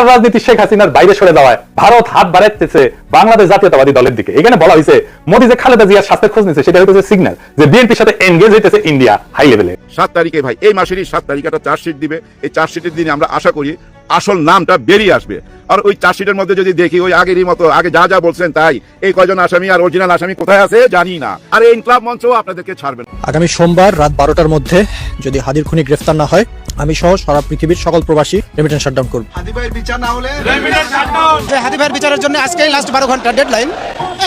বাংলার রাজনীতি শেখ হাসিনার বাইরে সরে যাওয়ায় ভারত হাত বাড়াইতেছে বাংলাদেশ জাতীয়তাবাদী দলের দিকে। এখানে বলা হয়েছে মোদী যে খালেদা জিয়ার স্বাস্থ্যের খোঁজ নিচ্ছে সেটা হচ্ছে সিগন্যাল যে বিএনপির সাথে এনগেজ হইতেছে ইন্ডিয়া হাই লেভেলে। 7 তারিখে ভাই, এই মাসেরই 7 তারিখে একটা চার্জশিট দিবে। এই চার্জশিটের দিনে আমরা আশা করি আসল নামটা বেরিয়ে আসবে। আর ওই চার্জশিটের মধ্যে যদি দেখি ওই আগেরই মতো আগে যা যা বলছেন তাই, এই কয়জন আসামি আর অরিজিনাল আসামি কোথায় আছে জানি না। আর এই ইনকলাব মঞ্চ আপনাদেরকে ছাড়বেন। আগামী সোমবার রাত 12টার মধ্যে যদি হাদির খুনি গ্রেফতার না হয়, আমি সহ সারা পৃথিবীর সকল প্রবাসী রেমিটেন্স শাটডাউন করব। হাদি ভাইয়ের বিচার না হলে রেমিটেন্স শাটডাউন। হাদি ভাইয়ের বিচারের জন্য আজকেই লাস্ট 12 ঘন্টা ডেডলাইন।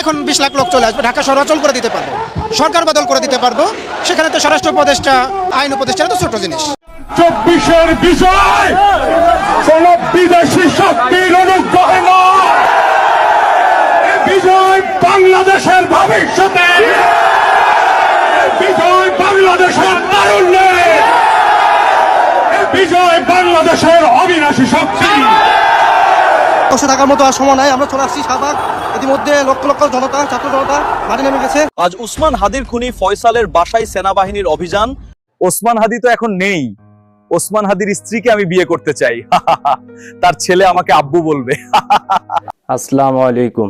এখন 20 লাখ লোক চলে আসবে, ঢাকা শহর অচল করে দিতে পারবো, সরকার বদল করে দিতে পারবো। সেখানে তো স্বরাষ্ট্র উপদেষ্টা, আইন উপদেষ্টা তো ছোট জিনিস। 24-এর বিষয় কোন বিদেশি শক্তির অনুগ্রহে নয়, বিজয় বাংলাদেশের ভবিষ্যতে, বিজয় বাংলাদেশের তারুণ্যে, বিজয় বাংলাদেশের অবিনাশী শক্তি। বসে থাকার মতো আর সময় নাই, আমরা চলে আসছি শাহবাগ। ইতিমধ্যে লক্ষ লক্ষ জনতা, ছাত্র জনতা মাঠে নেমে গেছে। আজ ওসমান হাদির খুনি ফয়সালের বাসায় সেনাবাহিনীর অভিযান। ওসমান হাদি তো এখন নেই, ওসমান হাদির স্ত্রীকে আমি বিয়ে করতে চাই। তার ছেলে আমাকে আব্বু বলবে। আসসালামু আলাইকুম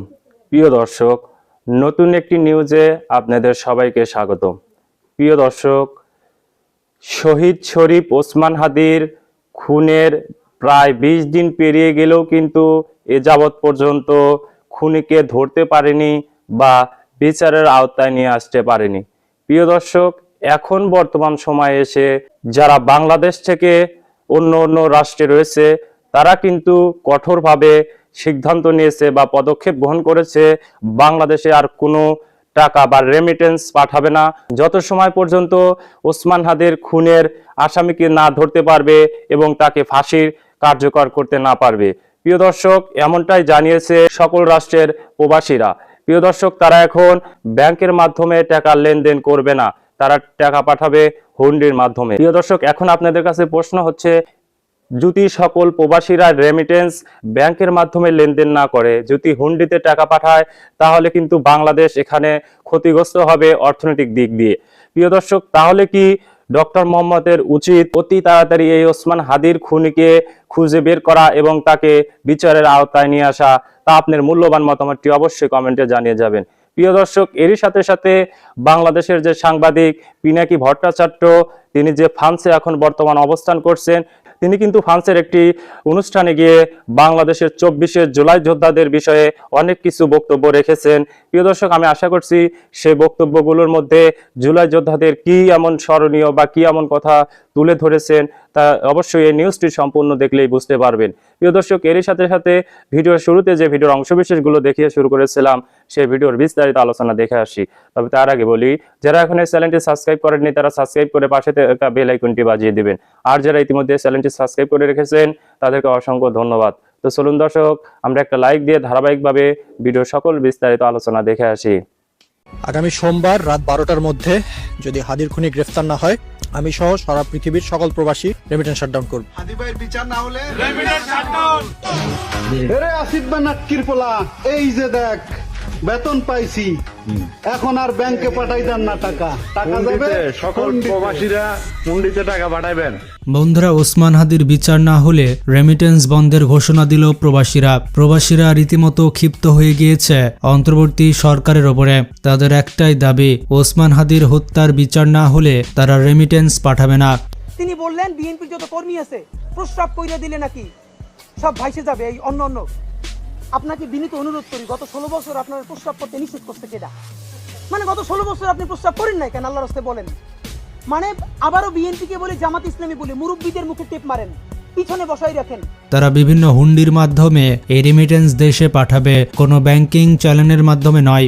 প্রিয় দর্শক, নতুন একটি নিউজে আপনাদের সবাইকে স্বাগতম। প্রিয় দর্শক, শহীদ শরীফ ওসমান হাদির খুনের প্রায় 20 দিন পেরিয়ে গেলেও কিন্তু এ যাবৎ পর্যন্ত খুনিকে ধরতে পারেনি বা বিচারের আওতায় নিয়ে আসতে পারেনি। প্রিয় দর্শক, এখন বর্তমান সময়ে এসে যারা বাংলাদেশ থেকে অন্য অন্য রাষ্ট্রে রয়েছে তারা কিন্তু কঠোরভাবে সিদ্ধান্ত নিয়েছে বা পদক্ষেপ গ্রহণ করেছে বাংলাদেশে আর কোনো টাকা বা রেমিটেন্স পাঠাবে না যত সময় পর্যন্ত ওসমান হাদির খুনের আসামিকে না ধরতে পারবে এবং তাকে ফাঁসির কার্যকর করতে না পারবে। প্রিয় দর্শক, এমনটাই জানিয়েছে সকল রাষ্ট্রের প্রবাসীরা। প্রিয় দর্শক, তারা এখন ব্যাংকের মাধ্যমে টাকা লেনদেন করবে না, তারা টাকা পাঠাবে হুন্ডির মাধ্যমে। প্রিয় দর্শক, এখন আপনাদের কাছে প্রশ্ন হচ্ছে, যদি সকল প্রবাসীরা রেমিটেন্স ব্যাংকের মাধ্যমে লেনদেন না করে, যদি হুন্ডিতে টাকা পাঠায়, তাহলে কিন্তু বাংলাদেশ এখানে ক্ষতিগ্রস্ত হবে অর্থনৈতিক দিক দিয়ে। প্রিয় দর্শক, তাহলে কি ডক্টর মোহাম্মদের উচিত অতি তাড়াতাড়ি এই ওসমান হাদির খুনিকে খুঁজে বের করা এবং তাকে বিচারের আওতায় নিয়ে আসা? তা আপনার মূল্যবান মতামতটি অবশ্যই কমেন্টে জানিয়ে যাবেন। প্রিয় দর্শক, এরই সাথে সাথে বাংলাদেশের যে সাংবাদিক পিনাকি ভট্টাচার্য, তিনি যে ফ্রান্সে এখন বর্তমান অবস্থান করছেন, তিনি কিন্তু ফ্রান্সের একটি অনুষ্ঠানে গিয়ে বাংলাদেশের 24শে জুলাই যোদ্ধাদের বিষয়ে অনেক কিছু বক্তব্য রেখেছেন। প্রিয় দর্শক, আমি আশা করছি সেই বক্তব্যগুলোর মধ্যে জুলাই যোদ্ধাদের কি এমন স্মরণীয় বা কি এমন কথা তুলে ধরেছেন তা অবশ্যই এই নিউজটি সম্পূর্ণ দেখলেই বুঝতে পারবেন। প্রিয় দর্শক, এরই সাথে সাথে ভিডিওর শুরুতে যে ভিডিওর অংশবিশেষগুলো দেখিয়ে শুরু করেছিলাম সেই ভিডিওর বিস্তারিত আলোচনা দেখে আসি। তবে তার আগে বলি, যারা এখন এই চ্যানেলটি সাবস্ক্রাইব করেননি তারা সাবস্ক্রাইব করে পাশে থাকা বেল আইকনটি বাজিয়ে দিবেন। আর যারা ইতিমধ্যে চ্যানেলটি সাবস্ক্রাইব করে রেখেছেন তাদেরকে অসংখ্য ধন্যবাদ। তো চলুন দর্শক, আমরা একটা লাইক দিয়ে ধারাবাহিকভাবে ভিডিওর সকল বিস্তারিত আলোচনা দেখে আসি। আগামী সোমবার রাত 12টার মধ্যে যদি হাদির খুনি গ্রেফতার না হয়, আমি সহ সারা পৃথিবীর সকল প্রবাসী রেমিটেন্স শাটডাউন করব। হাদি ভাইয়ের বিচার না হলে রেমিটেন্স শাটডাউন। এরে আসিফ বা নাক্কির পোলা, এই যে দেখ বেতন পাইছি, এখন আর ব্যাংকে পাঠাই দেন না টাকা, টাকা যাবে সকল প্রবাসীরা হুন্ডিতে টাকা পাঠাইবেন। বন্ধুরা, ওসমান হাদির বিচার না হলে রেমিটেন্স বন্ধের ঘোষণা দিল প্রবাসীরা রীতিমতো ক্ষিপ্ত হয়ে গিয়েছে অন্তর্বর্তী সরকারের ওপরে। তাদের একটাই দাবি, ওসমান হাদির হত্যার বিচার না হলে তারা রেমিটেন্স পাঠাবে না। তিনি বললেন বিএনপির যত কর্মী আছে প্রস্রাব কইরা দিলে নাকি সব ভাইসে যাবে। এই অন্য আপনাকে বিনীত অনুরোধ করি, গত 16 বছর আপনার প্রস্রাব করতে নিষেধ করছে কেডা? মানে গত 16 বছর আপনি প্রস্রাব করেন নাই কেন? আল্লাহর রাস্তায় বলেন। মানে আবারও বিএনপিকে বলে, জামাত ইসলামী বলে মুরব্বীদের মুখে টেপ মারেন, পিছনে বসাই রাখেন। তারা বিভিন্ন হুন্ডির মাধ্যমে এই রেমিটেন্স দেশে পাঠাবে, কোনো ব্যাংকিং চ্যানেলের মাধ্যমে নয়।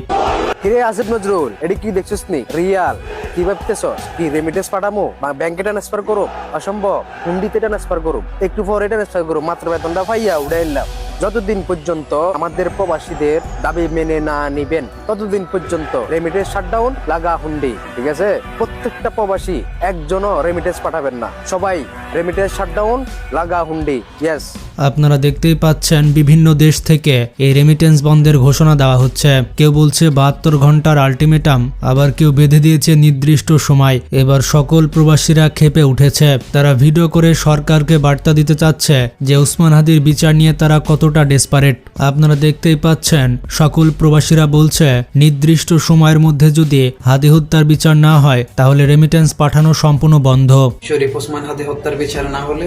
কিরে আসিফ নজরুল, এডি কি দেখছস নি? রিয়াল কি ভাবতেছস? কি রেমিটেন্স পাঠামো বা ব্যাংকে ট্রান্সফার করো? অসম্ভব, হুন্ডিতে ট্রান্সফার করো, একটু পরে ট্রান্সফার করো, মাত্র বেতনটা পাইয়া উড়াইলাম। যতদিন পর্যন্ত আমাদের প্রবাসীদের দাবি মেনে না নিবেন ততদিন পর্যন্ত রেমিটেন্স শাটডাউন লাগা হুন্ডি। ঠিক আছে, প্রত্যেকটা প্রবাসী একজনও রেমিটেন্স পাঠাবেন না, সবাই রেমিটেন্স শাটডাউন লাগা হুন্ডি। ইয়েস, আপনারা দেখতেই পাচ্ছেন বিভিন্ন দেশ থেকে এই রেমিটেন্স বন্ধের ঘোষণা দেওয়া হচ্ছে। কেউ বলছে 72 ঘন্টার আলটিমেটাম, আবার কেউ বেঁধে দিয়েছে নির্দিষ্ট সময়। এবার সকল প্রবাসীরা ক্ষেপে উঠেছে। তারা ভিডিও করে সরকারকে বার্তা দিতে চাচ্ছে যে ওসমান হাদির বিচার নিয়ে তারা কতটা ডেসপারেট। আপনারা দেখতেই পাচ্ছেন সকল প্রবাসীরা বলছে নির্দিষ্ট সময়ের মধ্যে যদি হাদি হত্যার বিচার না হয় তাহলে রেমিটেন্স পাঠানো সম্পূর্ণ বন্ধ। শরীফ ওসমান হাদি হত্যার বিচার না হলে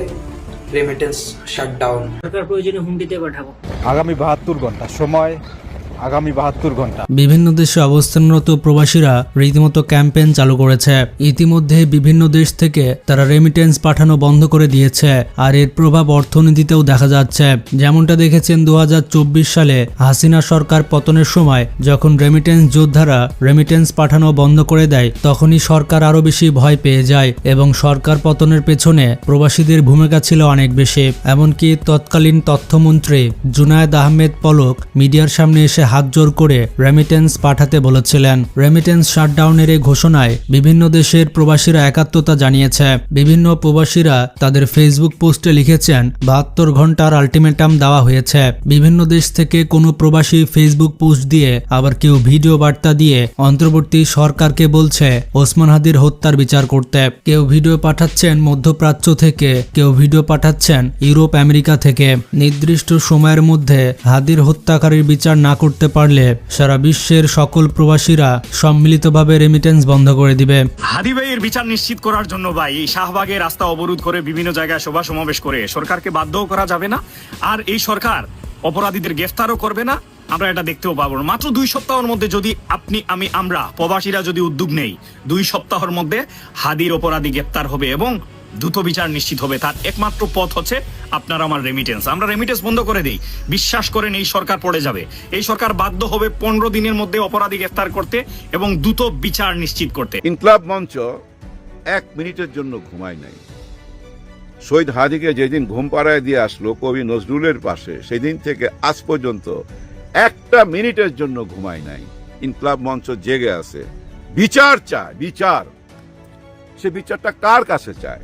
রেমিটেন্স শাটডাউন। সরকার প্রয়োজনে হুন্ডিতে পাঠাবো। আগামী 72 ঘন্টা সময়, আগামী 72 ঘন্টা। বিভিন্ন দেশে অবস্থানরত প্রবাসীরা রীতিমতো ক্যাম্পেইন চালু করেছে। ইতিমধ্যে বিভিন্ন দেশ থেকে তারা রেমিটেন্স পাঠানো বন্ধ করে দিয়েছে, আর এর প্রভাব অর্থনীতিতেও দেখা যাচ্ছে। যেমনটা দেখেছেন 2024 সালে হাসিনা সরকার পতনের সময় যখন রেমিটেন্স যোদ্ধারা রেমিটেন্স পাঠানো বন্ধ করে দেয়, তখনই সরকার আরো বেশি ভয় পেয়ে যায় এবং সরকার পতনের পেছনে প্রবাসীদের ভূমিকা ছিল অনেক বেশি। এমনকি তৎকালীন তথ্যমন্ত্রী জুনায়েদ আহমেদ পলক মিডিয়ার সামনে এসে হাত জোর করে রেমিটেন্স পাঠাতে বলেছিলেন। রেমিটেন্স শাটডাউনের এই ঘোষণায় বিভিন্ন দেশের প্রবাসীরা একাত্মতা জানিয়েছে। বিভিন্ন প্রবাসীরা তাদের ফেসবুক পোস্টে লিখেছেন 72 ঘন্টার আলটিমেটাম দেওয়া হয়েছে। বিভিন্ন দেশ থেকে কোনো প্রবাসী ফেসবুক পোস্ট দিয়ে, আবার কেউ ভিডিও বার্তা দিয়ে অন্তর্বর্তী সরকারকে বলছে ওসমান হাদির হত্যার বিচার করতে। কেউ ভিডিও পাঠাচ্ছেন মধ্যপ্রাচ্য থেকে, কেউ ভিডিও পাঠাচ্ছেন ইউরোপ আমেরিকা থেকে। নির্দিষ্ট সময়ের মধ্যে হাদির হত্যাকারীর বিচার না করতে পারলে সারা বিশ্বের সকল প্রবাসীরা সম্মিলিতভাবে রেমিটেন্স বন্ধ করে দিবে। হাদি ভাইয়ের বিচার নিশ্চিত করার জন্য ভাই এই শাহবাগে রাস্তা অবরোধ করে বিভিন্ন জায়গায় সভা সমাবেশ করে সরকারকে বাধ্যও করা যাবে না, আর এই সরকার অপরাধীদের গ্রেফতারও করবে না। আমরা এটা দেখতেও পাবো না। মাত্র 2 সপ্তাহের মধ্যে যদি আপনি আমরা প্রবাসীরা যদি উদ্যোগ নেই, 2 সপ্তাহের মধ্যে হাদির অপরাধী গ্রেফতার হবে এবং দ্রুত বিচার নিশ্চিত হবে। তার একমাত্র পথ হচ্ছে আপনার আমার রেমিটেন্স। আমরা রেমিটেন্স বন্ধ করে দিই, বিশ্বাস করেন এই সরকার পড়ে যাবে। এই সরকার বাধ্য হবে 15 দিনের মধ্যে অপরাধী গ্রেফতার করতে এবং দ্রুত বিচার নিশ্চিত করতে। ইনকলাব মঞ্চ 1 মিনিটের জন্য ঘুমায় নাই। শহীদ হাদিকে যেদিন ঘুম পাড়ায় দিয়ে আসলো কবি নজরুলের পাশে, সেদিন থেকে আজ পর্যন্ত 1 মিনিটের জন্য ঘুমায় নাই। ইনকলাব মঞ্চ জেগে আছে, বিচার চায়, বিচার। সে বিচারটা কার কাছে চায়?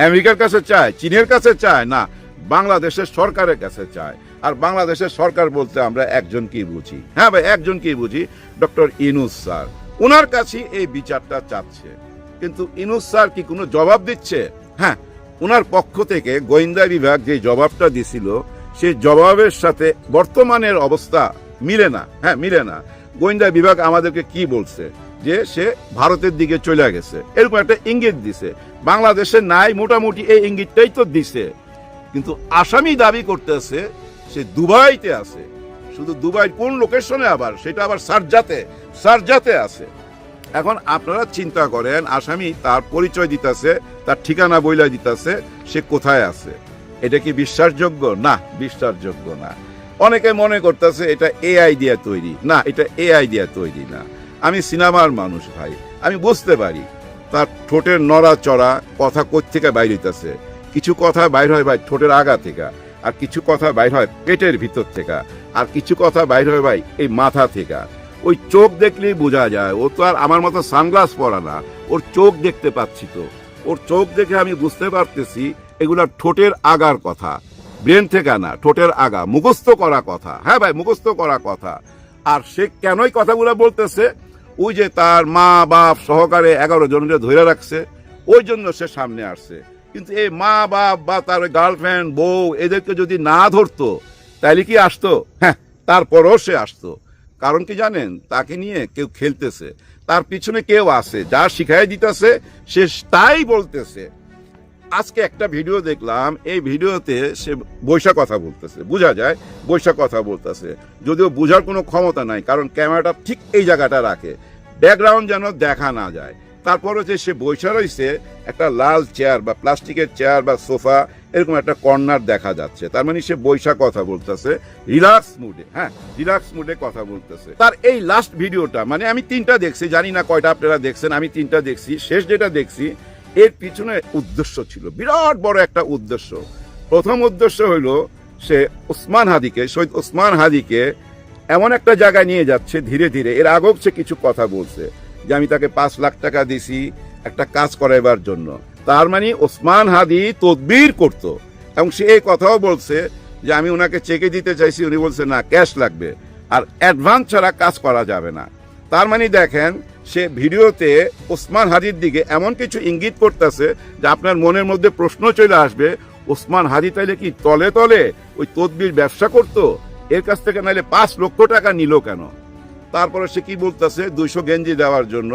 আমেরিকার কাছে চায়, চীনের কাছে চায়, না বাংলাদেশের সরকারের কাছে চায়। আর বাংলাদেশের সরকার বলতে আমরা একজনকেই বুঝি, হ্যাঁ ভাই একজনকেই বুঝি, ডক্টর ইউনূস স্যার। ওনার কাছে এই বিচারটা চাচ্ছে, কিন্তু ইউনূস স্যার কি কোনো জবাব দিচ্ছে? হ্যাঁ, ওনার পক্ষ থেকে গোয়েন্দা বিভাগ যে জবাবটা দিছিল সেই জবাবের সাথে বর্তমানের অবস্থা মিলে না। হ্যাঁ, মিলে না। গোয়েন্দা বিভাগ আমাদেরকে কি বলছে যে সে ভারতের দিকে চলে গেছে, এরকম একটা ইঙ্গিত দিছে। বাংলাদেশে নাই, মোটামুটি এই ইঙ্গিতটাই তো দিছে। কিন্তু আসামি দাবি করতেছে সে দুবাইতে আছে। শুধু দুবাই কোন লোকেশনে? আবার সেটা আবার সারজাতে আছে। এখন আপনারা চিন্তা করেন, আসামি তার পরিচয় দিতেছে, তার ঠিকানা বইলা দিতেছে, সে কোথায় আছে। এটা কি বিশ্বাসযোগ্য? না, বিশ্বাসযোগ্য না। অনেকে মনে করতেছে এটা এআই দিয়ে তৈরি। না, এটা এআই দিয়ে তৈরি না। আমি সিনেমার মানুষ ভাই, আমি বুঝতে পারি তার ঠোঁটের নড়াচড়া, কথা কোত্থেকে বাইর হইতেছে। কিছু কথা বাইর হয় ভাই ঠোঁটের আগা থেকে, আর কিছু কথা বাইর হয় পেটের ভিতর থেকে, আর কিছু কথা বাইর হয় ভাই এই মাথা থেকে। ওই চোখ দেখলেই বোঝা যায়। ও তো আর আমার মতো সানগ্লাস পরা না, ওর চোখ দেখতে পাচ্ছি তো। ওর চোখ দেখে আমি বুঝতে পারতেছি এগুলা ঠোঁটের আগার কথা, ব্রেন থেকে না, ঠোঁটের আগা, মুখস্থ করা কথা। হ্যাঁ ভাই, মুখস্থ করা কথা। আর সে কেনই কথাগুলো বলতেছে? ওই যে তার মা বাপ সহকারে 11 জনকে ধরে রাখছে, ওই জন্য সে সামনে আসছে। কিন্তু এই মা বাপ বা তার গার্লফ্রেন্ড বউ এদেরকে যদি না ধরতো তাহলে কি আসতো? হ্যাঁ, তারপরও সে আসতো। কারণ কি জানেন? তাকে নিয়ে কেউ খেলতেছে, তার পিছনে কেউ আছে, যা শিখাই দিতেছে সে তাই বলতেছে। আজকে একটা ভিডিও দেখলাম, এই ভিডিওতে সে বৈশা কথা বলতেছে, বোঝা যায় বৈশা কথা বলতেছে, যদিও বোঝার কোনো ক্ষমতা নাই, কারণ ক্যামেরাটা ঠিক এই জায়গাটা রাখে, ব্যাকগ্রাউন্ড যেন দেখা না যায়। তারপর হচ্ছে সে বৈশা রয়েছে একটা লাল চেয়ার বা প্লাস্টিকের চেয়ার বা সোফা, এরকম একটা কর্নার দেখা যাচ্ছে। তার মানে সে বৈশা কথা বলতেছে রিল্যাক্স মুডে। হ্যাঁ, রিল্যাক্স মুডে কথা বলতেছে। তার এই লাস্ট ভিডিওটা, মানে আমি 3টা দেখছি, জানি না কয়টা আপনারা দেখছেন, আমি 3টা দেখছি। শেষ যেটা দেখছি, এর পিছনে উদ্দেশ্য ছিল, বিরাট বড় একটা উদ্দেশ্য। প্রথম উদ্দেশ্য হইল সে ওসমান হাদিকে, শহীদ ওসমান হাদিকে এমন একটা জায়গায় নিয়ে যাচ্ছে ধীরে ধীরে। এর আগেও সে কিছু কথা বলছে যে আমি তাকে 5 লাখ টাকা দিছি একটা কাজ করাইবার জন্য। তার মানে ওসমান হাদি তদবির করত, এবং সে এই কথাও বলছে যে আমি ওনাকে চেকে দিতে চাইছি, উনি বলছে না ক্যাশ লাগবে, আর অ্যাডভান্স ছাড়া কাজ করা যাবে না। তার মানে দেখেন সে ভিডিওতে ওসমান হাদির দিকে এমন কিছু ইঙ্গিত করতেছে যে আপনার মনের মধ্যে প্রশ্ন চলে আসবে, ওসমান হাদি তাইলে কি তলে তলে ওই তদবির ব্যবসা করত? এর কাছ থেকে নাইলে 5 লক্ষ টাকা নিল কেন? তারপরে সে কি বলতেছে 200 গেঞ্জি দেওয়ার জন্য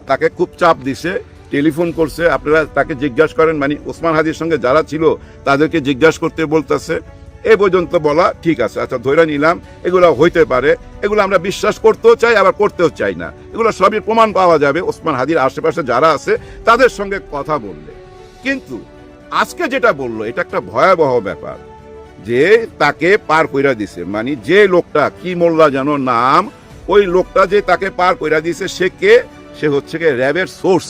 তাকে খুব চাপ দিছে, টেলিফোন করছে। আপনারা তাকে জিজ্ঞাসা করেন, মানে ওসমান হাদির সঙ্গে যারা ছিল তাদেরকে জিজ্ঞাসা করতে বলতেছে। এই পর্যন্ত বলা ঠিক আছে, আচ্ছা ধরে নিলাম এগুলো হইতে পারে, এগুলো আমরা বিশ্বাস করতেও চাই আবার করতেও চাই না, এগুলো সবই প্রমাণ পাওয়া যাবে ওসমান হাদির আশেপাশে যারা আছে তাদের সঙ্গে কথা বললে। কিন্তু আজকে যেটা বললো এটা একটা ভয়াবহ ব্যাপার, যে তাকে পার কইরা দিছে, মানে যে লোকটা কি মোল্লা যেন নাম, ওই লোকটা যে তাকে পার কইরা দিছে সে কে? সে হচ্ছে কি র্যাবের সোর্স।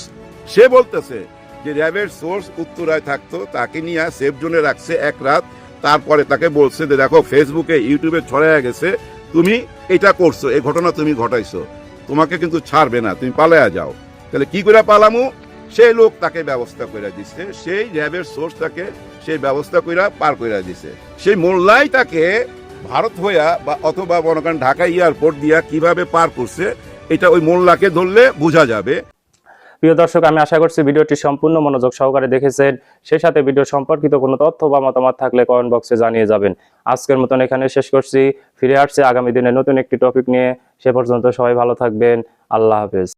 সে বলতেছে যে র্যাবের সোর্স উত্তরায় থাকতো, তাকে নিয়ে সেফ জোনে রাখছে 1 রাত, তারপরে তাকে বলছে যে দেখো ফেসবুকে ইউটিউবে ছড়াইয়া গেছে, তুমি এটা করছো, এই ঘটনা তুমি ঘটাইছো, তোমাকে কিন্তু ছাড়বে না, তুমি পালায়া যাও। তাহলে কি করে পালামু? সেই লোক তাকে ব্যবস্থা করে দিছে, সেই র্যাবের সোর্স তাকে সেই ব্যবস্থা কইরা পার কইরা দিছে। সেই মোল্লাই তাকে ভারত হইয়া বা অথবা মনে করেন ঢাকা এয়ারপোর্ট দিয়া কিভাবে পার করছে এটা ওই মোল্লাকে ধরলে বোঝা যাবে। প্রিয় দর্শক, আমি আশা করছি ভিডিওটি সম্পূর্ণ মনোযোগ সহকারে দেখেছেন। সেই সাথে ভিডিও সম্পর্কিত কোনো তথ্য বা মতামত থাকলে কমেন্ট বক্সে জানিয়ে যাবেন। আজকের মতন এখানে শেষ করছি, ফিরে আসছে আগামী দিনে নতুন একটি টপিক নিয়ে। সে পর্যন্ত সবাই ভালো থাকবেন, আল্লাহ হাফেজ।